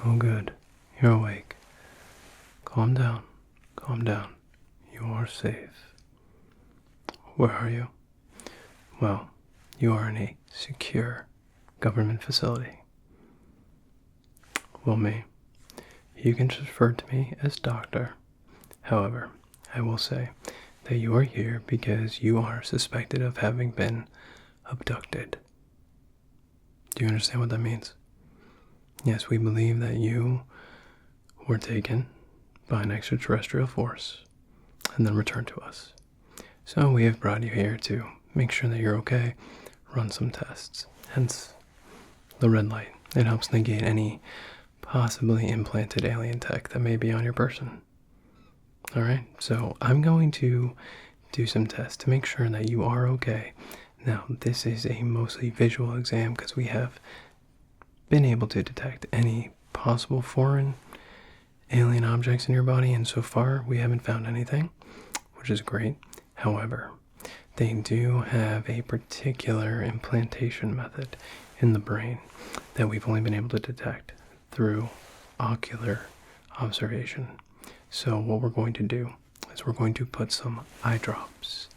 Oh, good. You're awake. Calm down. Calm down. You are safe. Where are you? Well, you are in a secure government facility. Well, you can just refer to me as Doctor. However, I will say that you are here because you are suspected of having been abducted. Do you understand what that means? Yes, we believe that you were taken by an extraterrestrial force and then returned to us. So we have brought you here to make sure that you're okay, run some tests. Hence the red light. It helps negate any possibly implanted alien tech that may be on your person. Alright, so I'm going to do some tests to make sure that you are okay. Now, this is a mostly visual exam because we have been able to detect any possible foreign alien objects in your body, and so far we haven't found anything, which is great. However, they do have a particular implantation method in the brain that we've only been able to detect through ocular observation. So what we're going to do is we're going to put some eye drops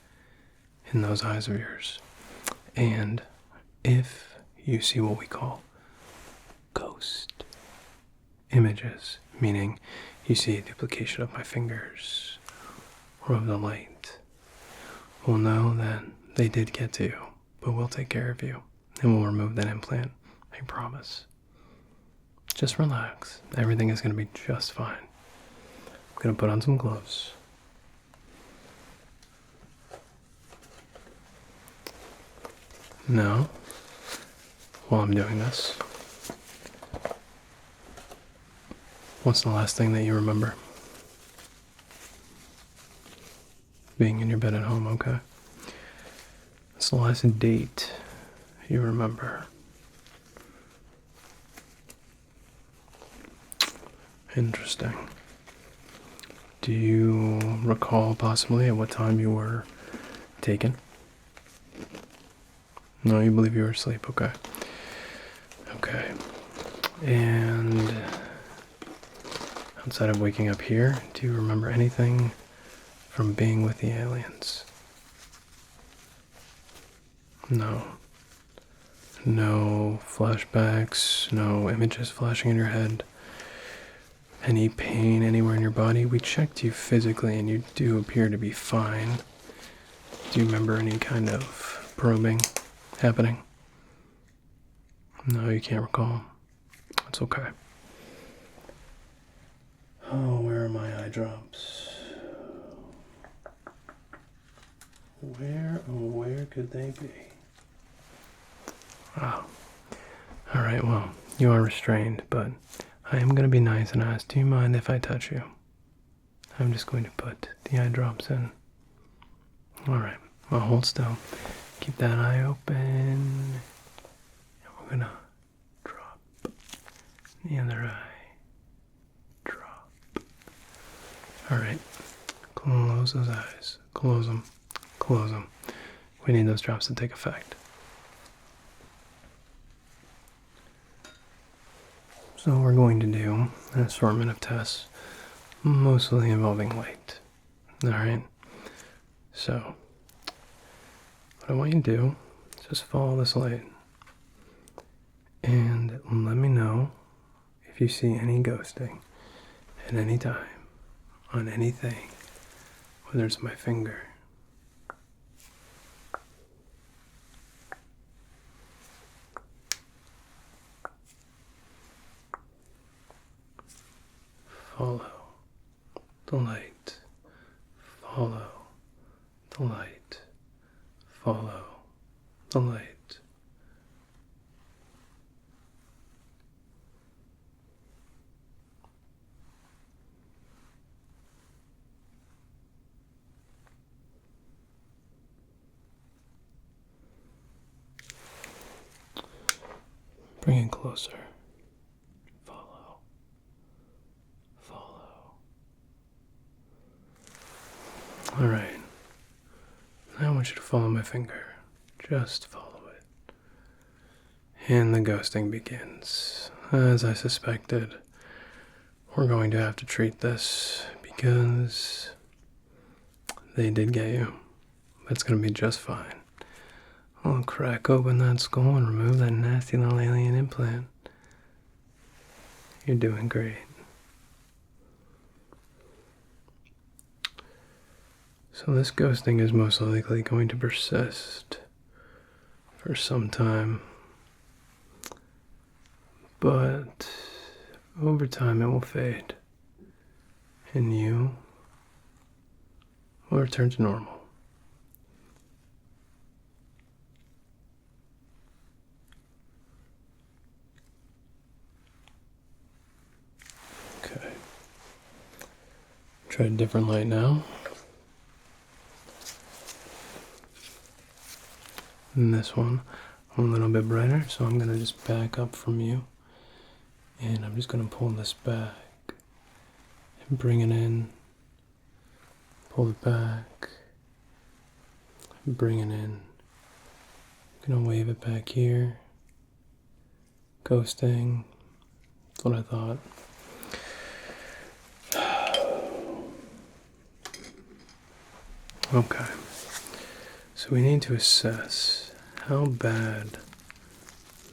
in those eyes of yours. And if you see what we call ghost images, meaning you see a duplication of my fingers or of the light, we'll know that they did get to you, but we'll take care of you and we'll remove that implant. I promise. Just relax. Everything is going to be just fine. I'm going to put on some gloves. Now, while I'm doing this, what's the last thing that you remember? Being in your bed at home, okay? What's the last date you remember? Interesting. Do you recall possibly at what time you were taken? No, you believe you were asleep, okay. Okay. And outside of waking up here, do you remember anything from being with the aliens? No. No flashbacks, no images flashing in your head, any pain anywhere in your body? We checked you physically and you do appear to be fine. Do you remember any kind of probing happening? No, you can't recall. It's okay. Oh, where are my eye drops? Where could they be? Oh. Alright, well, you are restrained, but I am going to be nice and ask, do you mind if I touch you? I'm just going to put the eye drops in. Alright, well, hold still. Keep that eye open. And we're going to drop the other eye. Drop. Alright, close those eyes. Close them. Close them. We need those drops to take effect. So we're going to do an assortment of tests, mostly involving light. Alright? So, what I want you to do is just follow this light. And let me know if you see any ghosting at any time on anything, whether it's my finger, follow the light, follow the light, follow the light. Bring it closer. Follow. Follow. Alright. Now I want you to follow my finger. Just follow it. And the ghosting begins. As I suspected, we're going to have to treat this because they did get you. That's going to be just fine. I'll crack open that skull and remove that nasty little alien implant. You're doing great. So this ghosting is most likely going to persist for some time, but over time it will fade, and you will return to normal. Okay. Try a different light now. And this one a little bit brighter, so I'm going to just back up from you, and I'm just going to pull this back and bring it in, pull it back, bring it in. I'm going to wave it back here. Ghosting. That's what I thought. Okay. So we need to assess how bad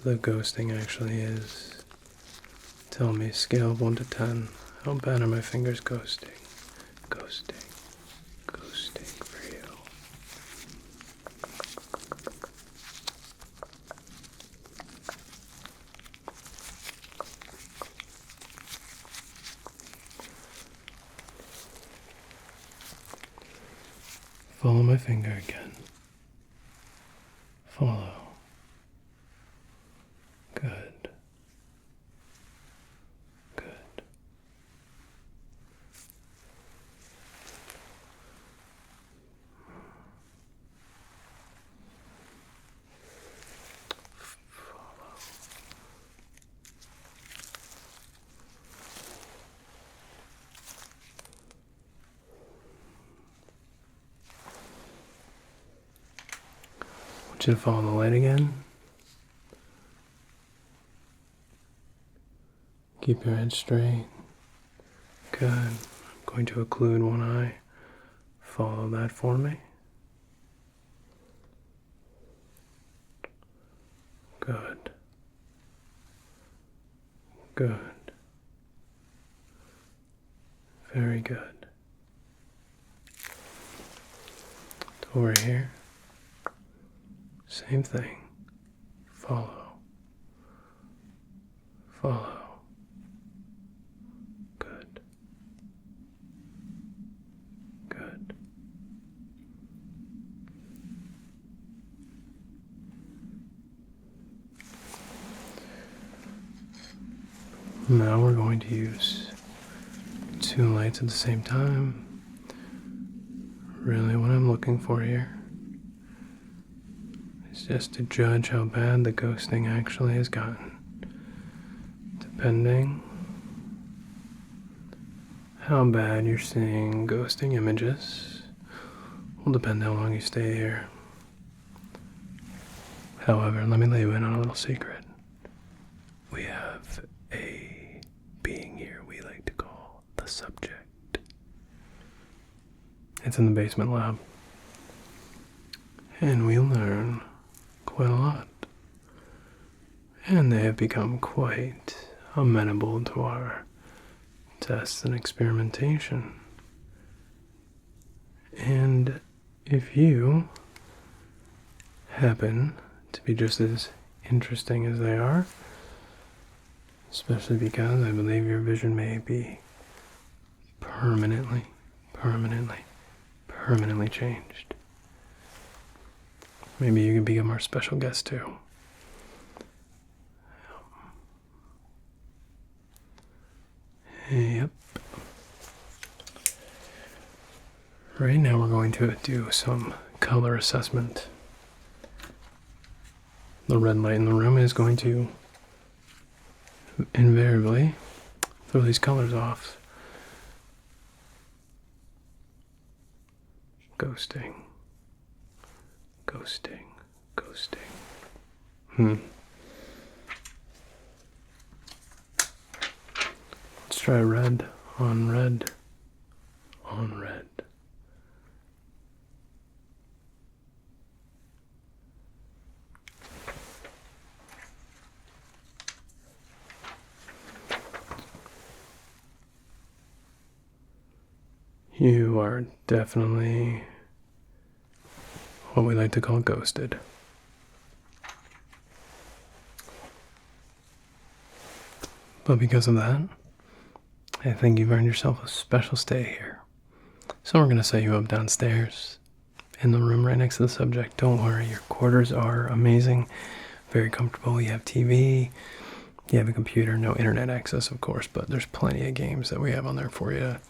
the ghosting actually is. Tell me, scale of 1 to 10, how bad are my fingers ghosting? Ghosting. Ghosting for you. Follow my finger again. Follow. Good. Good. Follow. I want you to follow the light again. Keep your head straight. Good. I'm going to occlude one eye. Follow that for me. Good. Good. Very good. Over here. Same thing. Follow. Follow. Good. Good. Now we're going to use 2 lights at the same time. Really what I'm looking for here is just to judge how bad the ghosting actually has gotten. Depending how bad you're seeing ghosting images will depend how long you stay here. However, let me let you in on a little secret. We have a being here we like to call the subject. It's in the basement lab. And we learn quite a lot. And they have become quite amenable to our tests and experimentation. And if you happen to be just as interesting as they are, especially because I believe your vision may be permanently changed. Maybe you can become our special guest too. Yep. Right now we're going to do some color assessment. The red light in the room is going to invariably throw these colors off. Ghosting. Ghosting. Ghosting. Let's try red on red on red. You are definitely what we like to call ghosted. But because of that, I think you've earned yourself a special stay here. So we're going to set you up downstairs in the room right next to the subject. Don't worry, your quarters are amazing, very comfortable. You have TV, you have a computer, no internet access, of course, but there's plenty of games that we have on there for you to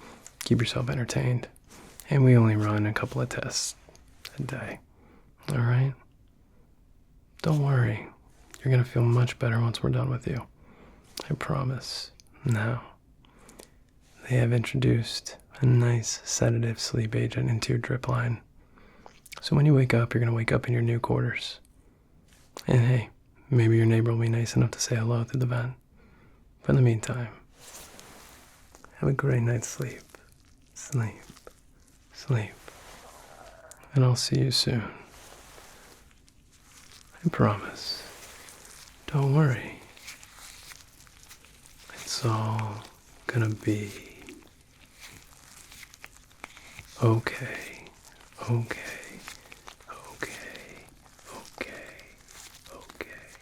keep yourself entertained. And we only run a couple of tests a day. All right? Don't worry. You're going to feel much better once we're done with you. I promise. Now, they have introduced a nice sedative sleep agent into your drip line. So when you wake up, you're going to wake up in your new quarters. And hey, maybe your neighbor will be nice enough to say hello through the vent. But in the meantime, have a great night's sleep. Sleep. Sleep. And I'll see you soon. I promise. Don't worry. It's all gonna be okay. Okay.